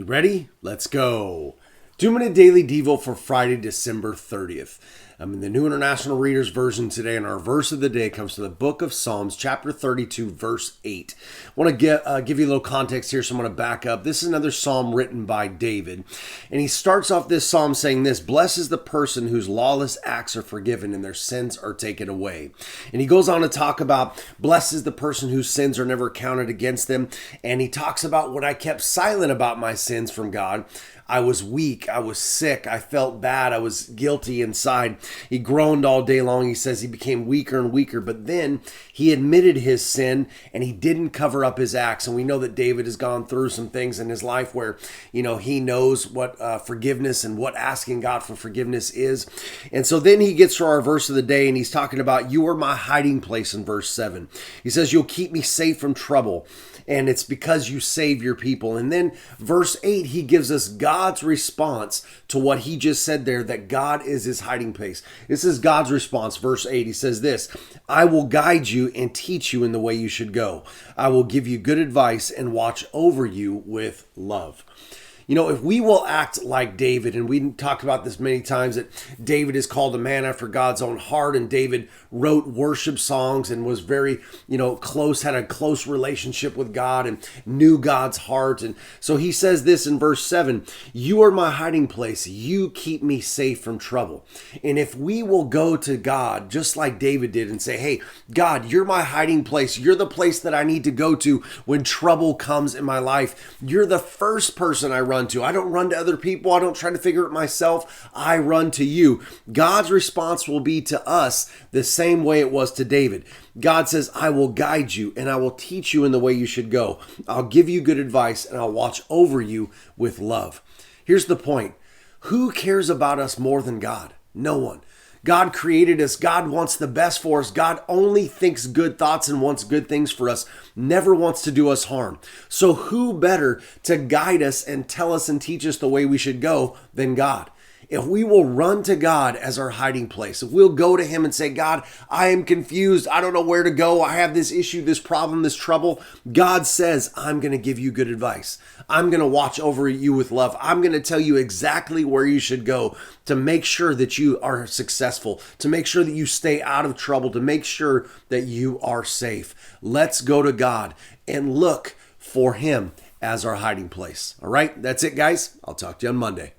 You ready? Let's go. 2-minute daily devo for Friday, December 30th. I'm in the New International Reader's Version today, and our verse of the day comes from the book of Psalms, chapter 32, verse 8. I want to give you a little context here, so I'm going to back up. This is another psalm written by David, and he starts off this psalm saying this: "Blessed is the person whose lawless acts are forgiven and their sins are taken away." And he goes on to talk about blessed is the person whose sins are never counted against them, and he talks about when I kept silent about my sins from God. I was weak, I was sick, I felt bad, I was guilty inside. He groaned all day long. He says he became weaker and weaker, but then he admitted his sin and he didn't cover up his acts. And we know that David has gone through some things in his life where, he knows what forgiveness and what asking God for forgiveness is. And so then he gets to our verse of the day and he's talking about, "You are my hiding place," in verse 7. He says, "You'll keep me safe from trouble, and it's because you save your people." And then verse 8, he gives us God's response to what he just said there, that God is his hiding place. This is God's response. Verse 8, he says this: "I will guide you and teach you in the way you should go. I will give you good advice and watch over you with love." If we will act like David, and we talked about this many times, that David is called a man after God's own heart, and David wrote worship songs and was very, close, had a close relationship with God and knew God's heart. And so he says this in verse 7, "You are my hiding place. You keep me safe from trouble." And if we will go to God, just like David did, and say, "Hey, God, you're my hiding place. You're the place that I need to go to when trouble comes in my life. You're the first person I run to. I don't run to other people. I don't try to figure it myself. I run to you." God's response will be to us the same way it was to David. God says, "I will guide you and I will teach you in the way you should go. I'll give you good advice and I'll watch over you with love." Here's the point. Who cares about us more than God? No one. God created us. God wants the best for us. God only thinks good thoughts and wants good things for us, never wants to do us harm. So who better to guide us and tell us and teach us the way we should go than God? If we will run to God as our hiding place, if we'll go to him and say, "God, I am confused. I don't know where to go. I have this issue, this problem, this trouble." God says, "I'm going to give you good advice. I'm going to watch over you with love. I'm going to tell you exactly where you should go to make sure that you are successful, to make sure that you stay out of trouble, to make sure that you are safe." Let's go to God and look for him as our hiding place. All right, that's it, guys. I'll talk to you on Monday.